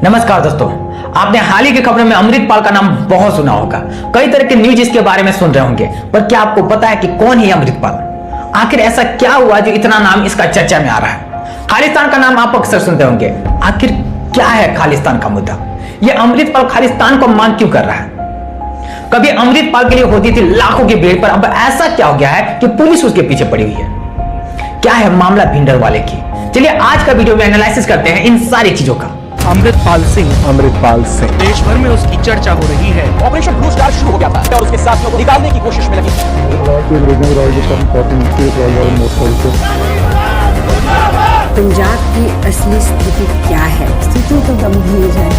नमस्कार दोस्तों, आपने हाल ही की खबरों में अमृतपाल का नाम बहुत सुना होगा। कई तरह के न्यूज इसके बारे में सुन रहे होंगे, पर क्या आपको पता है कि कौन है अमृतपाल? आखिर ऐसा क्या हुआ जो इतना नाम इसका चर्चा में आ रहा है? खालिस्तान का नाम आप अक्सर सुनते होंगे। आखिर क्या है खालिस्तान का मुद्दा? यह अमृतपाल खालिस्तान को मांग क्यों कर रहा है? कभी अमृतपाल के लिए होती थी लाखों की भीड़, पर अब ऐसा क्या हो गया है कि पुलिस उसके पीछे पड़ी हुई है? क्या है मामला भिंडरवाले की? चलिए आज का वीडियो में एनालिसिस करते हैं इन सारी चीजों का। अमृतपाल सिंह देश भर में उसकी चर्चा हो रही है। ऑपरेशन ब्लू स्टार शुरू हो गया था और उसके साथियों को निकालने की कोशिश में लगी। पंजाब की असली स्थिति क्या है? स्थिति तो गंभीर है।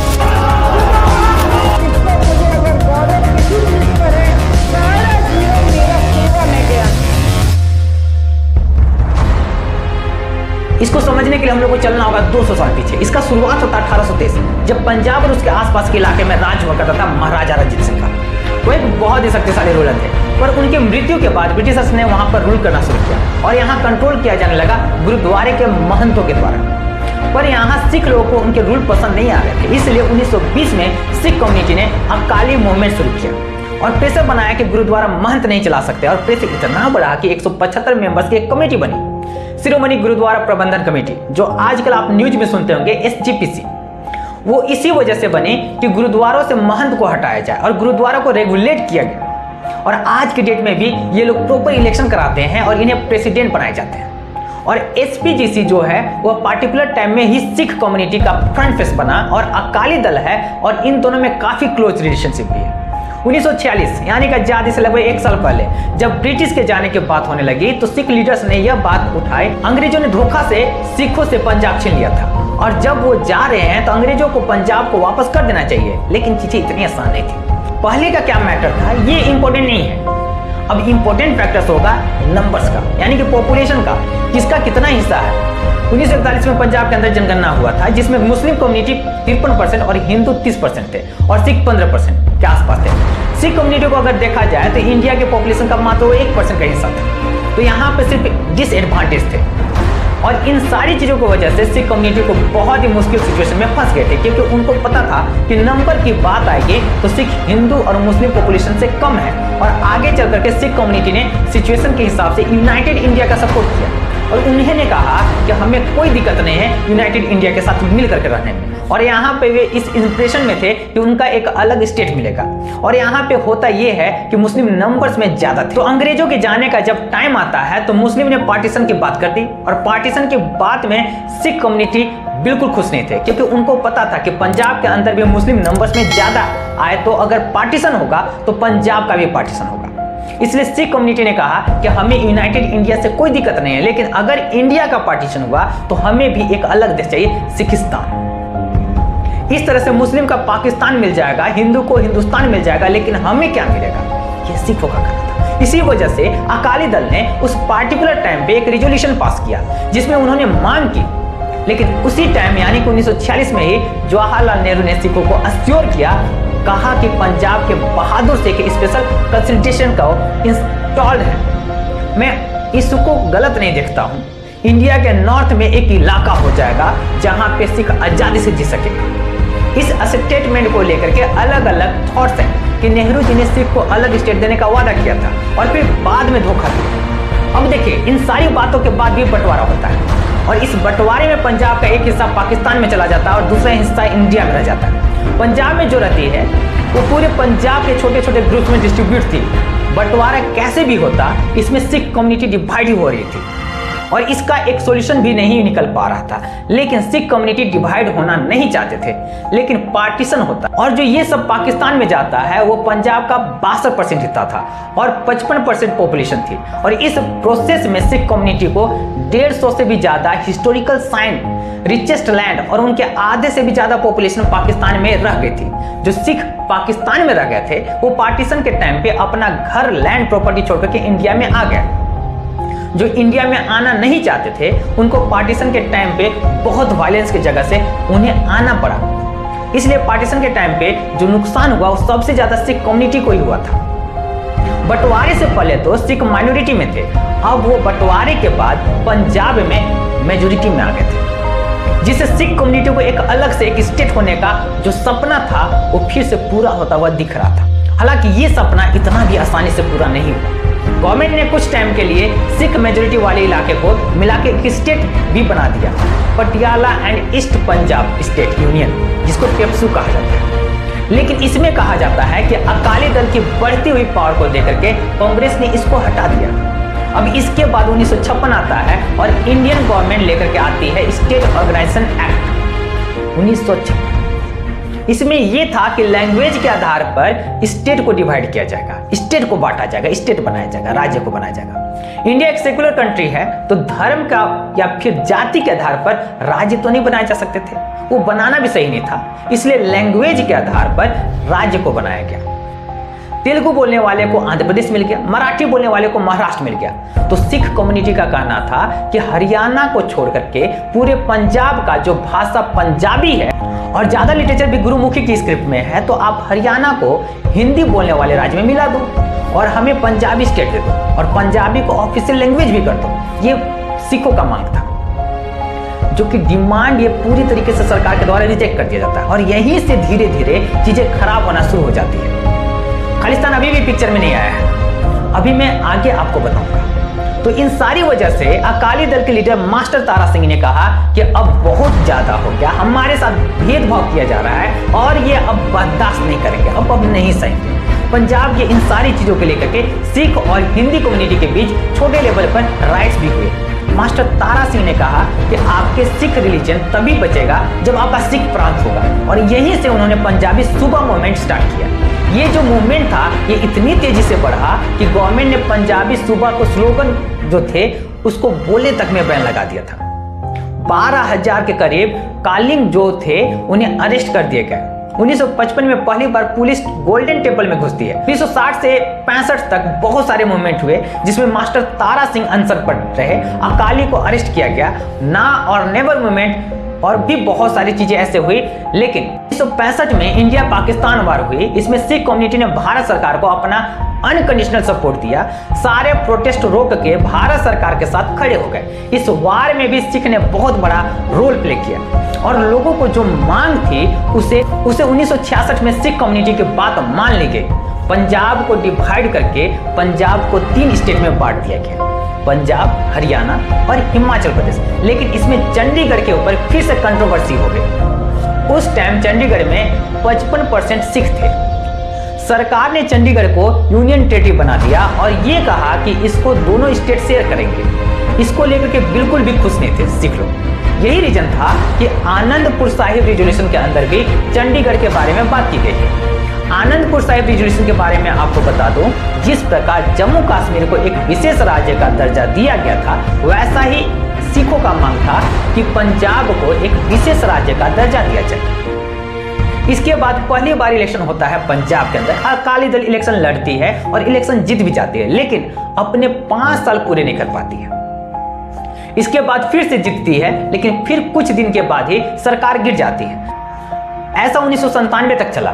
इसको समझने के लिए हम लोग को चलना होगा 200 साल पीछे। इसका शुरुआत होता है 1823 जब पंजाब और उसके आसपास के इलाके में राज हुआ करता था महाराजा रंजीत सिंह का। वो एक बहुत ही शक्तिशाली रूलर थे, पर उनकी मृत्यु के बाद ब्रिटिशर्स ने वहां पर रूल करना शुरू किया और यहाँ कंट्रोल किया जाने लगा गुरुद्वारे के महंतों के द्वारा। पर यहाँ सिख लोगों को उनके रूल पसंद नहीं आ रहे थे, इसलिए 1920 में सिख कम्युनिटी ने अकाली मूवमेंट शुरू किया और प्रेशर बनाया कि गुरुद्वारा महंत नहीं चला सकते। और प्रेशर इतना बढ़ा कि 175 मेंबर्स की एक कमेटी बनी, शिरोमणि गुरुद्वारा प्रबंधन कमेटी, जो आजकल आप न्यूज में सुनते होंगे SGPC। वो इसी वजह से बनी कि गुरुद्वारों से महंत को हटाया जाए और गुरुद्वारा को रेगुलेट किया गया। और आज के डेट में भी ये लोग प्रॉपर इलेक्शन कराते हैं और इन्हें प्रेसिडेंट बनाए जाते हैं। और SPGC जो है वह पार्टिकुलर टाइम में ही सिख कम्युनिटी का फ्रंट फेस बना और अकाली दल है और इन दोनों में काफी क्लोज रिलेशनशिप भी है। 1946 यानी कि आजादी से लगभग 1 साल पहले जब ब्रिटिश के जाने की बात होने लगी तो सिख लीडर्स ने यह बात उठाई, अंग्रेजों ने धोखा से सिखों से पंजाब छीन लिया था और जब वो जा रहे हैं तो अंग्रेजों को पंजाब को वापस कर देना चाहिए। लेकिन चीजें इतनी आसान नहीं थी। पहले का क्या मैटर था ये इंपॉर्टेंट नहीं है। अब इंपॉर्टेंट फैक्टर्स होगा नंबर्स का, यानी कि पॉपुलेशन का, किसका कितना हिस्सा है। 1941 में पंजाब के अंदर जनगणना हुआ था जिसमें मुस्लिम कम्युनिटी 53% और हिंदू 30% थे और सिख 15% के आसपास थे। सिख कम्युनिटी को अगर देखा जाए तो इंडिया के पॉपुलेशन का मात्र 1% का हिस्सा था, तो यहाँ पे सिर्फ डिसएडवांटेज थे। और इन सारी चीजों की वजह से सिख कम्युनिटी को बहुत ही मुश्किल सिचुएशन में फंस गए थे, क्योंकि उनको पता था कि नंबर की बात आएगी तो सिख हिंदू और मुस्लिम पॉपुलेशन से कम है। और आगे चल करके सिख कम्युनिटी ने सिचुएशन के हिसाब से यूनाइटेड इंडिया का सपोर्ट किया और उन्होंने कहा कि हमें कोई दिक्कत नहीं है यूनाइटेड इंडिया के साथ मिल करके रहने में। और यहाँ पे वे इस इंप्रेशन में थे कि उनका एक अलग स्टेट मिलेगा। और यहाँ पे होता ये है कि मुस्लिम नंबर्स में ज्यादा थे, तो अंग्रेजों के जाने का जब टाइम आता है तो मुस्लिम ने पार्टीशन की बात कर दी और पार्टीशन की बात में सिख कम्युनिटी बिल्कुल खुश नहीं थे, क्योंकि उनको पता था कि पंजाब के अंदर भी मुस्लिम नंबर्स में ज्यादा आए तो अगर पार्टीशन होगा तो पंजाब का भी पार्टीशन होगा। इसलिए सिख कम्युनिटी ने कहा कि हमें यूनाइटेड इंडिया से कोई दिक्कत नहीं है, लेकिन अगर इंडिया का पार्टीशन हुआ तो हमें भी एक अलग देश चाहिए, सिखिस्तान। इस तरह से मुस्लिम का पाकिस्तान मिल जाएगा, हिंदू को हिंदुस्तान मिल जाएगा, लेकिन हमें क्या मिलेगा? यह सिखों का कहना था। इसी वजह से अकाली दल ने उस पार्टिकुलर टाइम पे एक रिजोल्यूशन पास किया जिसमें उन्होंने मांग की, लेकिन उसी टाइम यानी कि 1946 में ही जवाहरलाल नेहरू ने सिखों को अश्योर किया, कहा कि पंजाब के बहादुर से एक स्पेशल कंसल्टेशन का इंस्टॉल्ड है। मैं इसको गलत नहीं देखता हूं। इंडिया के नॉर्थ में एक इलाका हो जाएगा जहां पे सिख आजादी से जी सकेगा। इस स्टेटमेंट को लेकर के अलग अलग थॉट्स हैं कि नेहरू जी ने सिख को अलग स्टेट देने का वादा किया था और फिर बाद में धोखा दिया। अब देखिए इन सारी बातों के बाद भी बंटवारा होता है और इस बंटवारे में पंजाब का एक हिस्सा पाकिस्तान में चला जाता है और दूसरा हिस्सा इंडिया में रह जाता है। पंजाब में जो रहती है वो पूरे पंजाब के छोटे छोटे ग्रुप में डिस्ट्रीब्यूट थी। बंटवारा कैसे भी होता, इसमें सिख कम्युनिटी डिवाइड हो रही थी और इसका एक सॉल्यूशन भी नहीं निकल पा रहा था। लेकिन सिख कम्युनिटी डिवाइड होना नहीं चाहते थे, लेकिन पार्टीशन होता और जो ये सब पाकिस्तान में जाता है वो पंजाब का 62% हिस्सा था और 55% पॉपुलेशन थी। और इस प्रोसेस में सिख कम्युनिटी को 150 से भी ज्यादा हिस्टोरिकल साइन, रिचेस्ट लैंड और उनके आधे से भी ज्यादा पॉपुलेशन पाकिस्तान में रह गई थी। जो सिख पाकिस्तान में रह गए थे वो पार्टीशन के टाइम पे अपना घर, लैंड, प्रॉपर्टी छोड़कर के इंडिया में आ गए। जो इंडिया में आना नहीं चाहते थे उनको पार्टीशन के टाइम पे बहुत वायलेंस की जगह से उन्हें आना पड़ा। इसलिए पार्टीशन के टाइम पे जो नुकसान हुआ वो सबसे ज्यादा सिख कम्युनिटी को ही हुआ था। बंटवारे से पहले तो सिख माइनॉरिटी में थे, अब वो बंटवारे के बाद पंजाब में मेजोरिटी में आ गए थे। जिससे सिख कम्युनिटी को एक अलग से एक स्टेट होने का जो सपना था वो फिर से पूरा होता हुआ दिख रहा था। हालांकि ये सपना इतना भी आसानी से पूरा नहीं हुआ। गवर्नमेंट ने कुछ टाइम के लिए सिख मेजोरिटी वाले इलाके को मिला के एक स्टेट भी बना दिया, Patiala and east Punjab state union, जिसको पेप्सू कहा जाता है। लेकिन इसमें कहा जाता है कि अकाली दल की बढ़ती हुई पावर को देकर के कांग्रेस ने इसको हटा दिया। अब इसके बाद 1956 आता है और इंडियन गवर्नमेंट लेकर के आती है स्टेट ऑर्गेनाइजेशन एक्ट 1956। इसमें यह था कि लैंग्वेज के आधार पर स्टेट को डिवाइड किया जाएगा, स्टेट को बांटा जाएगा, स्टेट बनाया जाएगा, राज्य को बनाया जाएगा। इंडिया एक सेकुलर कंट्री है, तो धर्म का या फिर जाति के आधार पर राज्य तो नहीं बनाए जा सकते थे, वो बनाना भी सही नहीं था। इसलिए लैंग्वेज के आधार पर राज्य को बनाया गया। तेलुगु बोलने वाले को आंध्र प्रदेश मिल गया, मराठी बोलने वाले को महाराष्ट्र मिल गया। तो सिख कम्युनिटी का कहना था कि हरियाणा को छोड़ करके पूरे पंजाब का जो भाषा पंजाबी है और ज्यादा लिटरेचर भी गुरुमुखी की स्क्रिप्ट में है, तो आप हरियाणा को हिंदी बोलने वाले राज्य में मिला दो और हमें पंजाबी स्टेट दे दो और पंजाबी को ऑफिशियल लैंग्वेज भी कर दो। ये सिखों का मांग था, जो कि डिमांड ये पूरी तरीके से सरकार के द्वारा रिजेक्ट कर दिया जाता है और यहीं से धीरे धीरे चीजें खराब होना शुरू हो जाती है। खालिस्तान अभी भी पिक्चर में नहीं आया है, अभी मैं आगे आपको बताऊंगा। तो इन सारी वजह से अकाली दल के लीडर मास्टर तारा सिंह ने कहा कि अब बहुत ज्यादा हो गया, हमारे साथ भेदभाव किया जा रहा है और ये अब बर्दाश्त नहीं करेंगे, अब नहीं सहेंगे। पंजाब के इन सारी चीजों को लेकर के सिख और हिंदी कम्युनिटी के बीच छोटे लेवल पर राइट्स भी हुए। मास्टर तारा सिंह ने कहा कि आपके सिख रिलीजन तभी बचेगा जब आपका सिख प्रांत होगा और यहीं से उन्होंने पंजाबी सूबा मूवमेंट स्टार्ट किया। ये जो मूवमेंट था ये इतनी तेजी से बढ़ा कि गवर्नमेंट ने पंजाबी सूबा को स्लोगन जो थे उसको बोलने तक में बैन लगा दिया था। 12,000 के करीब कालिंग जो थे उन्हें अरेस्ट कर दिए गए। 1955 में पहली बार पुलिस गोल्डन टेम्पल में घुसती है। 1960 से 65 तक बहुत सारे मूवमेंट हुए जिसमें मास्टर तारा सिंह आंसर पर रहे, अकाली को अरेस्ट किया गया, ना और नेवर मूवमेंट और भी बहुत सारी चीजें ऐसे हुई। लेकिन 1965 में इंडिया पाकिस्तान वार हुई, इसमें सिख कम्युनिटी ने भारत सरकार को अपना अनकंडीशनल सपोर्ट दिया। सारे प्रोटेस्ट रोक के भारत सरकार के साथ खड़े हो गए। इस वार में भी सिख ने बहुत बड़ा रोल प्ले किया और लोगों को जो मांग थी उसे 1966 में सिख कम्युनिटी की बात मान ली गई। पंजाब को डिवाइड करके पंजाब को 3 स्टेट में बांट दिया गया, पंजाब, हरियाणा और हिमाचल प्रदेश। लेकिन इसमें चंडीगढ़ के ऊपर फिर से कंट्रोवर्सी हो गई। उस टाइम चंडीगढ़ में 55% सिख थे। सरकार ने चंडीगढ़ को यूनियन टेरिटरी बना दिया और ये कहा कि इसको दोनों स्टेट शेयर करेंगे। इसको लेकर के बिल्कुल भी खुश नहीं थे सिख लोग। यही रीजन था कि आनंदपुर साहिब रिजोल्यूशन के अंदर भी चंडीगढ़ के बारे में बात की गई है। आनंदपुर साहिब रिजोल्यूशन के बारे में आपको बता दूं, जिस प्रकार जम्मू कश्मीर को एक विशेष राज्य का दर्जा दिया गया था, वैसा ही सिखों का मांग था कि पंजाब को एक विशेष राज्य का दर्जा दिया जाए। इसके बाद पहली बार इलेक्शन होता है पंजाब के अंदर। अकाली दल इलेक्शन लड़ती है और इलेक्शन जीत भी जाती है, लेकिन अपने 5 साल पूरे नहीं कर पाती है। इसके बाद फिर से जीतती है, लेकिन फिर कुछ दिन के बाद ही सरकार गिर जाती है। ऐसा 1997 तक चला।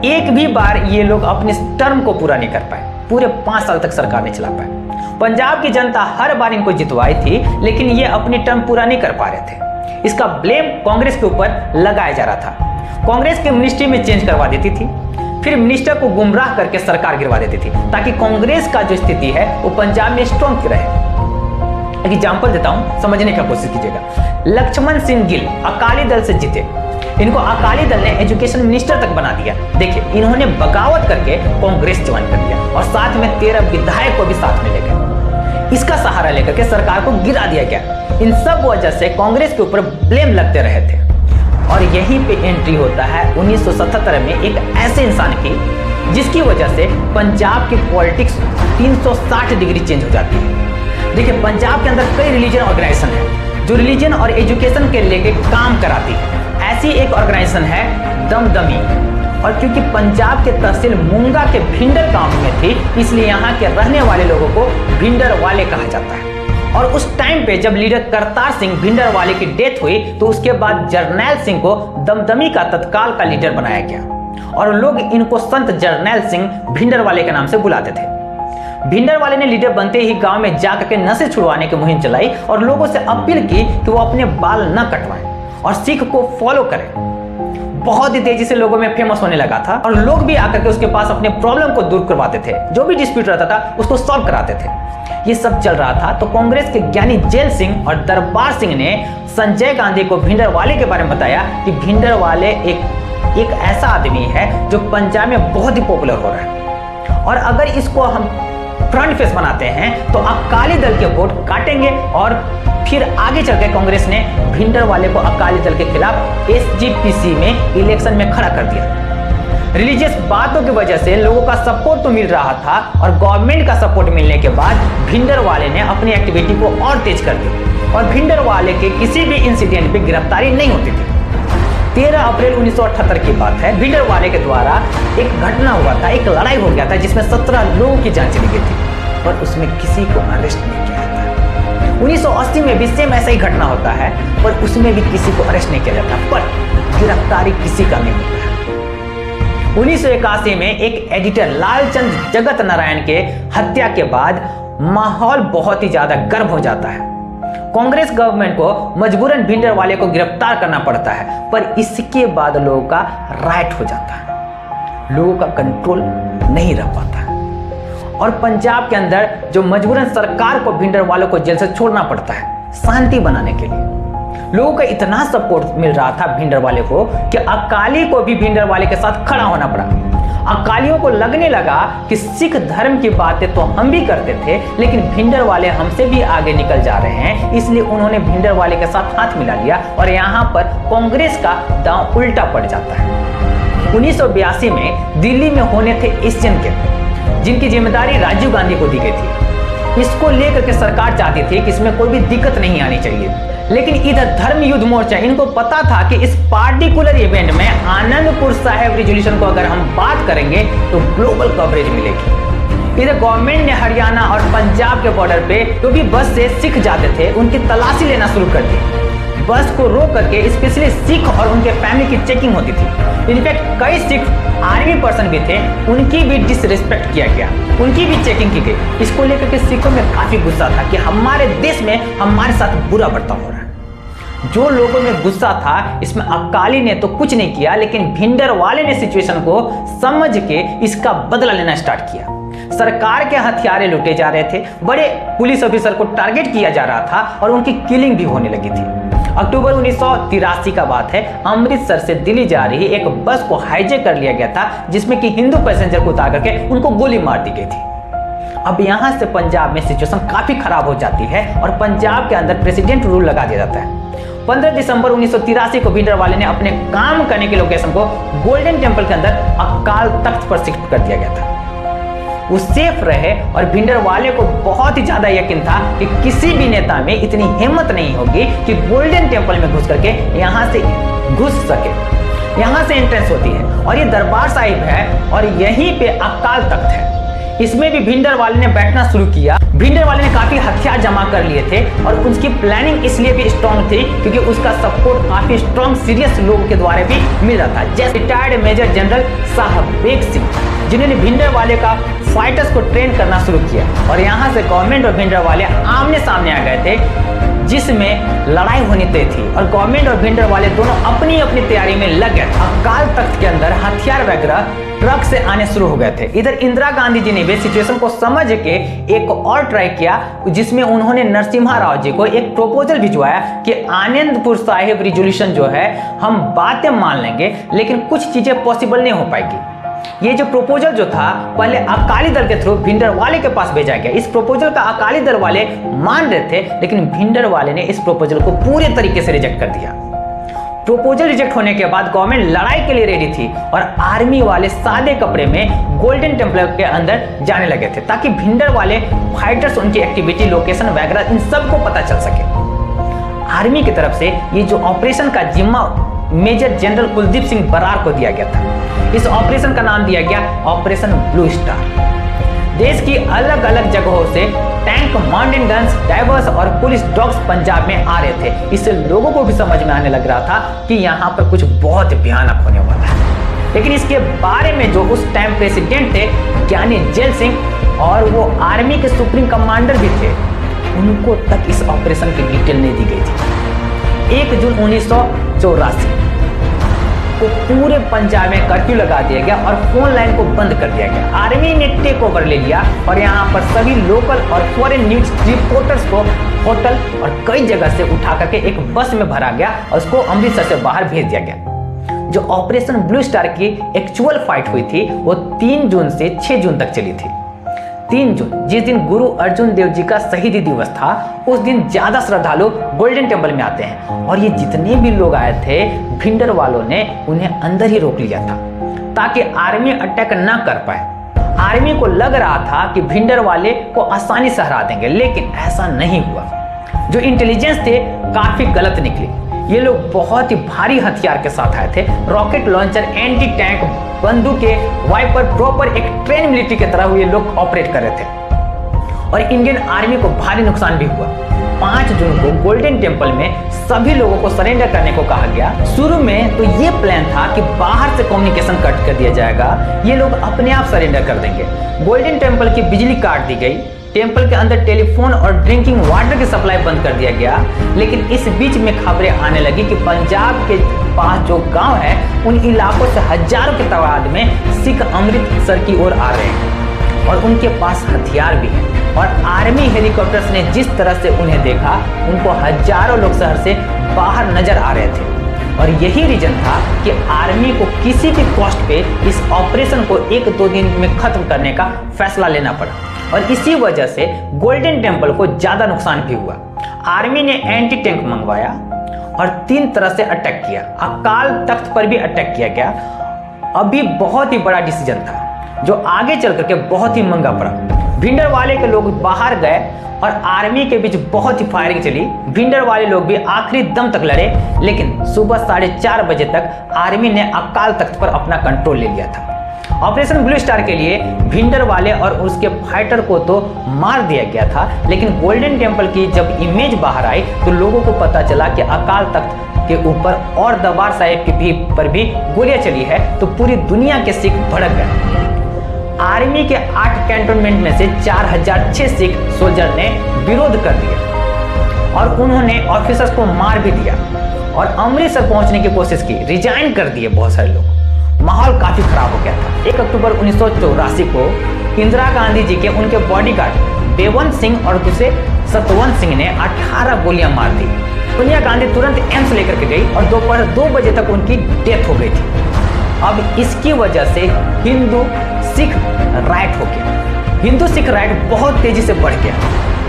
एक भी बार ये लोग अपने टर्म को पूरा नहीं कर पाए, पूरे 5 साल तक सरकार नहीं चला पाए। पंजाब की जनता हर बार इनको जितवाई थी, लेकिन ये अपनी टर्म पूरा नहीं कर पा रहे थे। इसका ब्लेम कांग्रेस के ऊपर लगाया जा रहा था। कांग्रेस के मिनिस्ट्री में चेंज करवा देती थी, फिर मिनिस्टर को गुमराह करके सरकार गिरवा देती थी, ताकि कांग्रेस का जो स्थिति है वो पंजाब में स्ट्रॉन्ग रहे। एग्जाम्पल देता हूं, समझने का कोशिश कीजिएगा। लक्ष्मण सिंह गिल अकाली दल से जीते, इनको अकाली दल ने एजुकेशन मिनिस्टर तक बना दिया। देखिए, इन्होंने बगावत करके कांग्रेस ज्वाइन कर दिया और साथ में 13 विधायक को भी साथ में ले गए। इसका सहारा लेकर के सरकार को गिरा दिया गया। इन सब वजह से कांग्रेस के ऊपर ब्लेम लगते रहे थे और यहीं पे एंट्री होता है 1977 में एक ऐसे इंसान की जिसकी वजह से पंजाब की पॉलिटिक्स 360 डिग्री चेंज हो जाती है। देखिए, पंजाब के अंदर कई रिलीजन ऑर्गेनाइजेशन है जो रिलीजन और एजुकेशन के लेके काम कराती है। ऐसी एक ऑर्गेनाइजेशन है दमदमी, और क्योंकि पंजाब के तहसील मूंगा के भिंडर गांव में थी, इसलिए यहाँ के रहने वाले लोगों को भिंडर वाले कहा जाता है। और उस टाइम पे जब लीडर करतार सिंह भिंडर वाले की डेथ हुई, तो उसके बाद जरनैल सिंह को दमदमी का तत्काल का लीडर बनाया गया और लोग इनको संत जरनैल सिंह भिंडर वाले के नाम से बुलाते थे। भिंडर वाले ने लीडर बनते ही गांव में जाकर के नशे छुड़वाने की मुहिम चलाई और लोगों से अपील की कि वो अपने बाल न कटवाएं और सिख को फॉलो करे। बहुत ही तेजी से लोगों में फेमस होने लगा था और लोग भी आकर के उसके पास अपने प्रॉब्लम को दूर करवाते थे, जो भी डिस्प्यूट रहता था उसको सॉल्व कराते थे। ये सब चल रहा था तो कांग्रेस के ज्ञानी जेल सिंह और दरबार सिंह ने संजय गांधी को भिंडरवाले के बारे में बताया कि भिंडरवाले एक ऐसा आदमी है जो पंजाब में बहुत ही पॉपुलर हो रहा है और अगर इसको हम फ्रंट फेस बनाते हैं तो अकाली दल के वोट काटेंगे। और फिर आगे चलकर कांग्रेस ने भिंडरवाले को अकाली दल के खिलाफ SGPC में इलेक्शन में खड़ा कर दिया। रिलीजियस बातों की वजह से लोगों का सपोर्ट तो मिल रहा था और गवर्नमेंट का सपोर्ट मिलने के बाद भिंडरवाले ने अपनी एक्टिविटी को और तेज कर दी और भिंडरवाले के किसी भी इंसिडेंट पे गिरफ्तारी नहीं होती थी। 13 अप्रैल 1978 की बात है। भिंडरवाले के द्वारा एक घटना हुआ था, एक लड़ाई हो गया था जिसमें 17 लोगों की जान चली गई थी पर उसमें किसी को अरेस्ट नहीं किया जाता। 1980 में भी सेम ऐसा ही घटना होता है पर उसमें भी किसी को अरेस्ट नहीं किया जाता, पर गिरफ्तारी किसी का नहीं होता है। 1981 में एक एडिटर लालचंद जगत नारायण के हत्या के बाद माहौल बहुत ही ज्यादा गर्म हो जाता है। कांग्रेस गवर्नमेंट को मजबूरन भिंडरवाले को गिरफ्तार करना पड़ता है पर इसके बाद लोगों का राइट हो जाता है, लोगों का कंट्रोल नहीं रह पाता है और पंजाब के अंदर जो मजबूरन सरकार को भिंडरवाले को जेल से छोड़ना पड़ता है शांति बनाने के लिए। लोगों का इतना सपोर्ट मिल रहा था भिंडरवाले को कि अकाली को भी भिंडरवाले के साथ खड़ा होना पड़ा। अकालियों को लगने लगा कि सिख धर्म की बातें तो हम भी करते थे लेकिन भिंडरवाले हमसे भी आगे निकल जा रहे हैं, इसलिए उन्होंने भिंडरवाले के साथ हाथ मिला लिया और यहाँ पर कांग्रेस का दांव उल्टा पड़ जाता है। 1982 में दिल्ली में होने थे एशियन गेम जिनकी जिम्मेदारी राजीव गांधी को दी गई थी। इसको लेकर के सरकार चाहती थी कि इसमें कोई भी दिक्कत नहीं आनी चाहिए, लेकिन इधर धर्म युद्ध मोर्चा इनको पता था कि इस पार्टिकुलर इवेंट में आनंदपुर साहिब रिजोल्यूशन को अगर हम बात करेंगे तो ग्लोबल कवरेज मिलेगी। इधर गवर्नमेंट ने हरियाणा और पंजाब के बॉर्डर पे जो भी बस से सिख जाते थे उनकी तलाशी लेना शुरू कर दी। बस को रोक करके स्पेशली सिख और उनके फैमिली की चेकिंग होती थी। इनफैक्ट कई सिख आर्मी पर्सन भी थे, उनकी भी डिसरिस्पेक्ट किया गया, उनकी भी चेकिंग की गई। इसको लेकर के सिखों में काफी गुस्सा था कि हमारे देश में हमारे साथ बुरा बर्ताव हो रहा है। जो लोगों में गुस्सा था इसमें अकाली ने तो कुछ नहीं किया लेकिन भिंडरवाले ने सिचुएशन को समझ के इसका बदला लेना स्टार्ट किया। सरकार के हथियारे लूटे जा रहे थे, बड़े पुलिस ऑफिसर को टारगेट किया जा रहा था और उनकी किलिंग भी होने लगी थी। अक्टूबर 1983 का बात है, अमृतसर से दिल्ली जा रही एक बस को हाईजैक कर लिया गया था जिसमें कि हिंदू पैसेंजर को उतार करके उनको गोली मार दी गई थी। अब यहां से पंजाब में सिचुएशन काफी खराब हो जाती है और पंजाब के अंदर प्रेसिडेंट रूल लगा दिया जाता है। 15 दिसंबर 1983 को भिंडरवाले ने अपने काम करने की लोकेशन को गोल्डन टेम्पल के अंदर अकाल तख्त पर शिफ्ट कर दिया गया था। वो सेफ रहे और भिंडरवाले को बहुत ही ज्यादा यकीन था कि किसी भी नेता में इतनी हिम्मत नहीं होगी कि गोल्डन टेम्पल में घुस करके यहां से घुस सके। यहां से एंट्रेंस होती है और ये दरबार साहिब है और यहीं पे अकाल तख्त है। इसमें भी भिंडरवाले ने बैठना शुरू किया। भिंडरवाले ने काफी हथियार जमा कर लिए थे और उसकी प्लानिंग इसलिए भी स्ट्रॉन्ग थी क्योंकि उसका सपोर्ट काफी स्ट्रॉन्ग सीरियस लोगों के द्वारा भी मिल रहा था, जैसे रिटायर्ड मेजर जनरल साहब सिंह जिन्होंने भिंडरवाले का फाइटर्स को ट्रेन करना शुरू किया और यहाँ से गवर्नमेंट और भिंडरवाले आमने सामने आ गए थे जिसमें लड़ाई होनी तय थी और गवर्नमेंट और भिंडरवाले दोनों अपनी अपनी तैयारी में लग गए। अकाल तख्त के अंदर हथियार वगैरह ट्रक से आने शुरू हो गए थे। इधर इंदिरा गांधी जी ने भी सिचुएशन को समझ के एक और ट्राई किया जिसमें उन्होंने नरसिम्हा राव जी को एक प्रपोजल भिजवाया कि आनंदपुर साहिब रिजोल्यूशन जो है हम बातें मान लेंगे लेकिन कुछ चीजें पॉसिबल नहीं हो पाएगी। ये जो प्रपोजल जो था पहले अकाली दल के थ्रू भिंडरवाले के पास भेजा गया। इस प्रपोजल का अकाली दल वाले मान रहे थे लेकिन भिंडरवाले ने इस प्रपोजल को पूरे तरीके से रिजेक्ट कर दिया। प्रपोजल रिजेक्ट होने के बाद गवर्नमेंट लड़ाई के लिए रेडी थी और आर्मी वाले सादे कपड़े में गोल्डन टेम्पल के अंदर जाने लगे थे ताकि भिंडरवाले फाइटर्स उनकी एक्टिविटी लोकेशन वगैरह इन सबको पता चल सके। आर्मी की तरफ से ये जो ऑपरेशन का जिम्मा मेजर जनरल कुलदीप सिंह बरार को दिया गया था। इस ऑपरेशन का नाम दिया गया ऑपरेशन ब्लू स्टार। देश की अलग अलग जगहों से टैंक, माउंटेन गन्स, डाइवर्स और पुलिस डॉग्स पंजाब में आ रहे थे। इससे लोगों को भी समझ में आने लग रहा था कि यहाँ पर कुछ बहुत भयानक होने वाला है। लेकिन इसके बारे में जो उस टाइम प्रेसिडेंट थे ज्ञानी जेल सिंह और वो आर्मी के सुप्रीम कमांडर भी थे, उनको तक इस ऑपरेशन की डिटेल नहीं दी गई थी। 1 जून 1984 को पूरे पंजाब में कर्फ्यू लगा दिया गया और फोन लाइन को बंद कर दिया गया। आर्मी ने टेक ओवर ले लिया और यहाँ पर सभी लोकल और फॉरेन न्यूज रिपोर्टर्स को होटल और कई जगह से उठा करके एक बस में भरा गया और उसको अमृतसर से बाहर भेज दिया गया। जो ऑपरेशन ब्लू स्टार की एक्चुअल फाइट हुई थी वो 3 जून से 6 जून तक चली थी। 3 जून जिस दिन गुरु अर्जुन देव जी का शहीदी दिवस था, उस दिन ज्यादा श्रद्धालु गोल्डन टेम्पल में आते हैं और ये जितने भी लोग आए थे भिंडर वालों ने उन्हें अंदर ही रोक लिया था ताकि आर्मी अटैक ना कर पाए। आर्मी को लग रहा था कि भिंडर वाले को आसानी से हरा देंगे, लेकिन ऐसा नहीं हुआ। जो इंटेलिजेंस थे काफी गलत निकले। ये लोग बहुत ही भारी हथियार के साथ आए थे, रॉकेट लॉन्चर, एंटी टैंक बंदूकें, वाइपर, प्रॉपर एक ट्रेन मिलिट्री की तरह ये लोग ऑपरेट कर रहे थे और इंडियन आर्मी को भारी नुकसान भी हुआ। 5 जून को गोल्डन टेम्पल में सभी लोगों को सरेंडर करने को कहा गया। शुरू में तो ये प्लान था कि बाहर से कम्युनिकेशन कट कर दिया जाएगा, ये लोग अपने आप सरेंडर कर देंगे। गोल्डन टेम्पल की बिजली काट दी गई, टेम्पल के अंदर टेलीफोन और ड्रिंकिंग वाटर की सप्लाई बंद कर दिया गया। लेकिन इस बीच में खबरें आने लगी कि पंजाब के पास जो गांव है उन इलाकों से हजारों की तादाद में सिख अमृतसर की ओर आ रहे हैं और उनके पास हथियार भी है। और आर्मी हेलीकॉप्टर्स ने जिस तरह से उन्हें देखा, उनको हजारों लोग शहर से बाहर नजर आ रहे थे और यही रीजन था कि आर्मी को किसी भी कॉस्ट पे इस ऑपरेशन को 1-2 दिन में खत्म करने का फैसला लेना पड़ा और इसी वजह से गोल्डन टेम्पल को ज्यादा नुकसान भी हुआ। आर्मी ने एंटी टैंक मंगवाया और 3 तरह से अटैक किया। अकाल तख्त पर भी अटैक किया गया। अभी बहुत ही बड़ा डिसीजन था जो आगे चल करके बहुत ही महंगा पड़ा। भिंडर वाले के लोग बाहर गए और आर्मी के बीच बहुत ही फायरिंग चली। भिंडर वाले लोग भी आखिरी दम तक लड़े, लेकिन सुबह 4:30 बजे तक आर्मी ने अकाल तख्त पर अपना कंट्रोल ले लिया था। ऑपरेशन ब्लू स्टार के लिए भिंडर वाले और उसके फाइटर को तो मार दिया गया था, लेकिन गोल्डन टेम्पल की जब इमेज बाहर आई तो लोगों को पता चला कि अकाल तख्त के ऊपर और दरबार साहिब पर भी गोलियां चली है, तो पूरी दुनिया के सिख भड़क गए। आर्मी के 8 कैंटोनमेंट में से 4006 सिख सोल्जर ने विरोध कर दिया और उन्होंने ऑफिसर्स को मार भी दिया और अमृतसर पहुंचने की कोशिश की, रिजाइन कर दिए बहुत सारे लोग। माहौल काफी खराब हो गया था। 1 अक्टूबर 1984 को इंदिरा गांधी जी के उनके बॉडीगार्ड बेवंत सिंह और दूसरे सतवंत सिंह ने 18 गोलियां मार दी। सोनिया गांधी तुरंत एम्स लेकर के गई और दोपहर 2 बजे तक उनकी डेथ हो गई थी। अब इसकी वजह से हिंदू सिख राइट हो गया। हिंदू सिख राइट बहुत तेजी से बढ़ गया।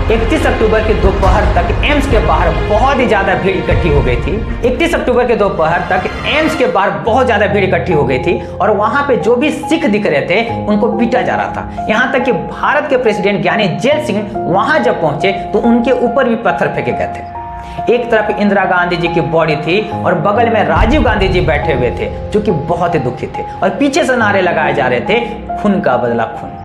31 अक्टूबर के दोपहर तक एम्स के बाहर बहुत ही ज्यादा भीड़ इकट्ठी हो गई थी। 31 अक्टूबर के दोपहर तक एम्स के बाहर बहुत ज्यादा भीड़ इकट्ठी हो गई थी और वहां पे जो भी सिख दिख रहे थे उनको पीटा जा रहा था। यहां तक कि भारत के प्रेसिडेंट ज्ञानी जेल सिंह वहां जब पहुंचे तो उनके ऊपर भी पत्थर फेंके गए थे। एक तरफ इंदिरा गांधी जी की बॉडी थी और बगल में राजीव गांधी जी बैठे हुए थे जो कि बहुत ही दुखी थे और पीछे से नारे लगाए जा रहे थे, खून का बदला खून।